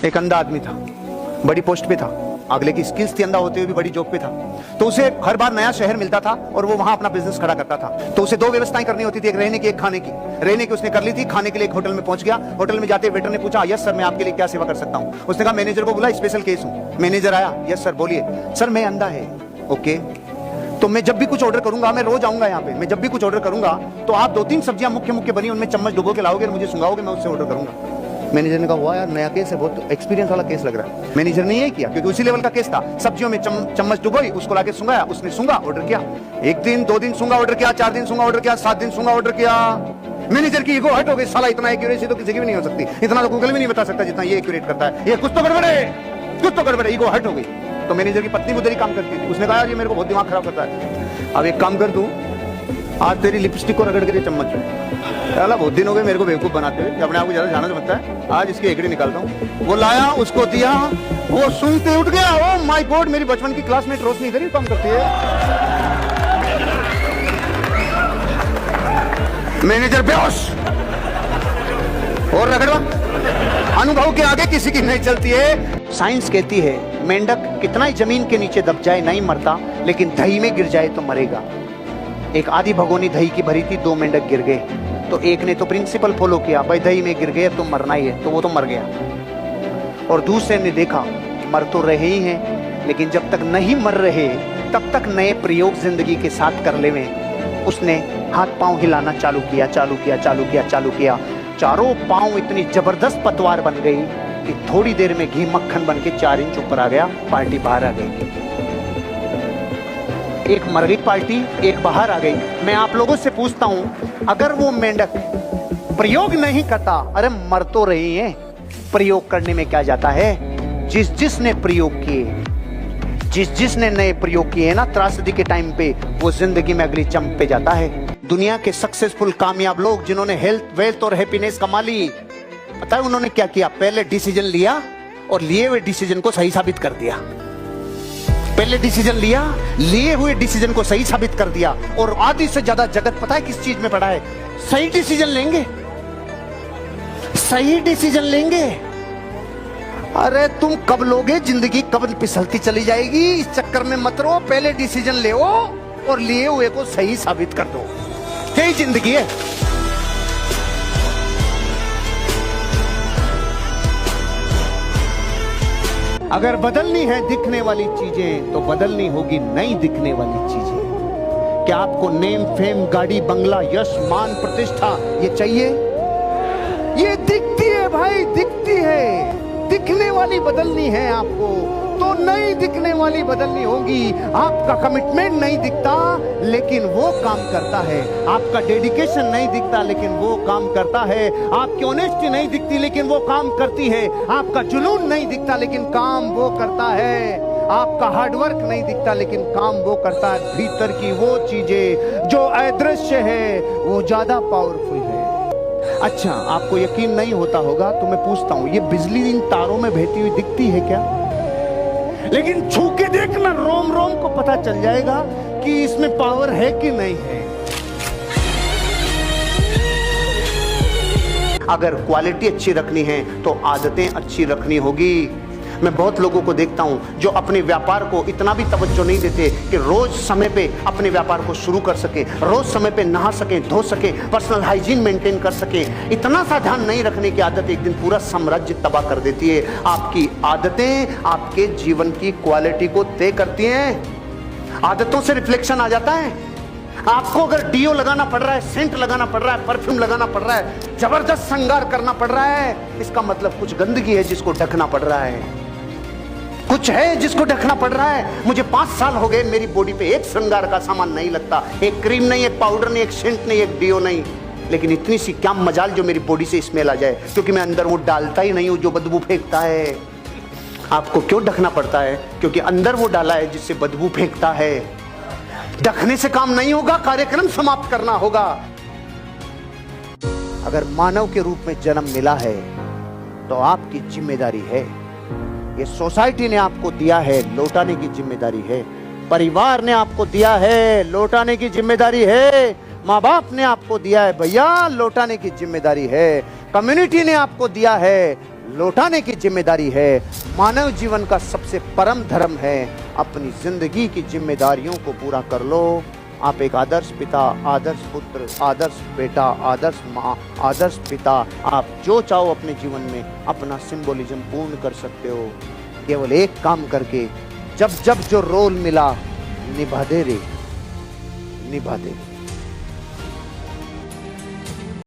एक अंधा आदमी था, बड़ी पोस्ट पे था, अगले की स्किल्स थी, अंधा होते हुए भी बड़ी जॉब पे था। तो उसे हर बार नया शहर मिलता था और वो वहां अपना बिजनेस खड़ा करता था। तो उसे दो व्यवस्थाएं करनी होती थी, एक रहने की, एक खाने की। रहने की उसने कर ली थी, खाने के लिए एक होटल में पहुंच गया। होटल में जाते वेटर ने पूछा, यस सर मैं आपके लिए क्या सेवा कर सकता हूं। उसने कहा मैनेजर को बुला, स्पेशल केस हूं। मैनेजर आया, यस सर बोलिए। सर मैं अंधा है। ओके, तो मैं जब भी कुछ ऑर्डर करूंगा, मैं रोज आऊंगा यहाँ पे, मैं जब भी कुछ ऑर्डर करूंगा तो आप दो तीन सब्जियां मुख्य मुख्य बनी उनमें चम्मच डुबो के लाओगे, मुझे सुंगाओगे, मैं उससे ऑर्डर करूंगा। मैनेजर ने कहा हुआ यार नया केस है, बहुत एक्सपीरियंस वाला केस लग रहा है। मैनेजर ने यही किया क्योंकि उसी लेवल का केस था। सब्जियों में चम्मच डुबोई, उसको लाके सुंगाया, उसने सुंगा, ऑर्डर किया। एक दिन, 2 दिन सुंगा, ऑर्डर किया, 4 दिन सुंगा, ऑर्डर किया, 7 दिन सुंगा, ऑर्डर किया। मैनेजर की ईगो हर्ट हो गई, साला इतना एक्यूरेसी तो किसी की भी नहीं हो सकती, इतना तो गूगल भी नहीं बता सकता जितना ये एक्यूरेट करता है, ये कुछ तो गड़बड़ है, कुछ तो गड़बड़ है। ईगो हर्ट हो गई। तो मैनेजर की पत्नी उधर ही काम करती थी, उसने कहा ये मेरे को बहुत दिमाग खराब करता है, अब एक काम कर तू, आज तेरी लिपस्टिक को रगड़ के चम्मच में। चला बहुत दिन हो गए मेरे को बेवकूफ बनाते हुए, अपने आप को ज्यादा जाना समझता है, आज इसकी एकड़ी निकालता हूँ। वो लाया, उसको दिया, वो सुनते उठ गया, ओ माय गॉड मेरी बचपन की क्लासमेट रोशनी इधर ही काम करती है। मैनेजर बेहोश और रगड़वा, अनुभव के आगे किसी की नहीं चलती है। साइंस कहती है मेंढक कितना ही जमीन के नीचे दब जाए नहीं मरता, लेकिन दही में गिर जाए तो मरेगा। एक आधी भगोनी दही की भरी थी, 2 मेंढक गिर गए, तो एक ने तो प्रिंसिपल फॉलो किया, भाई दही में गिर गए तो मरना ही है, तो वो तो मर गया। और दूसरे ने देखा मर तो रहे ही हैं, लेकिन जब तक नहीं मर रहे तब तक नए प्रयोग जिंदगी के साथ कर ले में। उसने हाथ पांव हिलाना चालू किया, चालू किया, चालू किया, चालू किया। चारों पांव इतनी जबरदस्त पतवार बन गई कि थोड़ी देर में घी मक्खन बन के 4 इंच ऊपर आ गया, पार्टी बाहर आ गई। एक मर गई पार्टी, एक बाहर आ गई। मैं आप लोगों से पूछता हूं, अगर वो मेंढक प्रयोग नहीं करता, अरे मर तो रही है, प्रयोग करने में क्या जाता है? जिसने प्रयोग किए, जिसने नए प्रयोग किए ना त्रासदी के टाइम पे, वो जिंदगी में अगली चंप पे जाता है। दुनिया के सक्सेसफुल कामयाब लोग जिन्होंने हेल्थ, वेल्थ और हैप्पीनेस कमा ली, पता है उन्होंने क्या किया? पहले डिसीजन लिया और लिए हुए डिसीजन को सही साबित कर दिया। पहले डिसीजन लिया, लिए हुए डिसीजन को सही साबित कर दिया। और आधी से ज्यादा जगत पता है किस चीज में पड़ा है? सही डिसीजन लेंगे, सही डिसीजन लेंगे। अरे तुम कब लोगे, जिंदगी कब फिसलती चली जाएगी, इस चक्कर में मत रहो, पहले डिसीजन ले और लिए हुए को सही साबित कर दो, यही जिंदगी है। अगर बदलनी है दिखने वाली चीजें तो बदलनी होगी नई दिखने वाली चीजें। क्या आपको नेम, फेम, गाड़ी, बंगला, यश, मान, प्रतिष्ठा ये चाहिए? ये दिखती है भाई, दिखती है। दिखने वाली बदलनी है आपको तो नई दिखने वाली बदलनी होगी। आपका कमिटमेंट नहीं दिखता लेकिन वो काम करता है, आपका डेडिकेशन नहीं दिखता लेकिन वो काम करता है, आपकी ऑनेस्टी नहीं दिखती लेकिन वो काम करती है, आपका जुनून नहीं दिखता लेकिन काम वो करता है, आपका हार्डवर्क नहीं दिखता लेकिन काम वो करता है। भीतर की वो चीजें जो अदृश्य है वो ज्यादा पावरफुल है। अच्छा, आपको यकीन नहीं होता होगा तो मैं पूछता हूं, ये बिजली इन तारों में बहती हुई दिखती है क्या? लेकिन छू के देखना, रोम रोम को पता चल जाएगा कि इसमें पावर है कि नहीं है। अगर क्वालिटी अच्छी रखनी है तो आदतें अच्छी रखनी होगी। मैं बहुत लोगों को देखता हूं जो अपने व्यापार को इतना भी तवज्जो नहीं देते कि रोज समय पे अपने व्यापार को शुरू कर सके, रोज समय पे नहा सके, धो सके, पर्सनल हाइजीन मेंटेन कर सके। इतना सा ध्यान नहीं रखने की आदत एक दिन पूरा साम्राज्य तबाह कर देती है। आपकी आदतें आपके जीवन की क्वालिटी को तय करती हैं। आदतों से रिफ्लेक्शन आ जाता है। आपको अगर डीओ लगाना पड़ रहा है, सेंट लगाना पड़ रहा है, परफ्यूम लगाना पड़ रहा है, जबरदस्त श्रृंगार करना पड़ रहा है, इसका मतलब कुछ गंदगी है जिसको ढकना पड़ रहा है, कुछ है जिसको ढकना पड़ रहा है। मुझे 5 साल हो गए, मेरी बॉडी पे एक श्रृंगार का सामान नहीं लगता, एक क्रीम नहीं, एक पाउडर नहीं, एक सेंट नहीं, एक डीओ नहीं, लेकिन इतनी सी क्या मजाल जो मेरी बॉडी से स्मेल आ जाए, क्योंकि मैं अंदर वो डालता ही नहीं हूं जो बदबू फेंकता है। आपको क्यों ढकना पड़ता है? क्योंकि अंदर वो डाला है जिससे बदबू फेंकता है। ढकने से काम नहीं होगा, कार्यक्रम समाप्त करना होगा। अगर मानव के रूप में जन्म मिला है तो आपकी जिम्मेदारी है, ये सोसाइटी ने आपको दिया है, लौटाने की जिम्मेदारी है। परिवार ने आपको दिया है, लौटाने की जिम्मेदारी है। माँ बाप ने आपको दिया है भैया, लौटाने की जिम्मेदारी है। कम्युनिटी ने आपको दिया है, लौटाने की जिम्मेदारी है। मानव जीवन का सबसे परम धर्म है, अपनी जिंदगी की जिम्मेदारियों को पूरा कर लो। आप एक आदर्श पिता, आदर्श पुत्र, आदर्श बेटा, आदर्श माँ, आदर्श पिता, आप जो चाहो अपने जीवन में अपना सिंबोलिज्म पूर्ण कर सकते हो, केवल एक काम करके। जब जब जो रोल मिला निभा दे रे, निभा दे।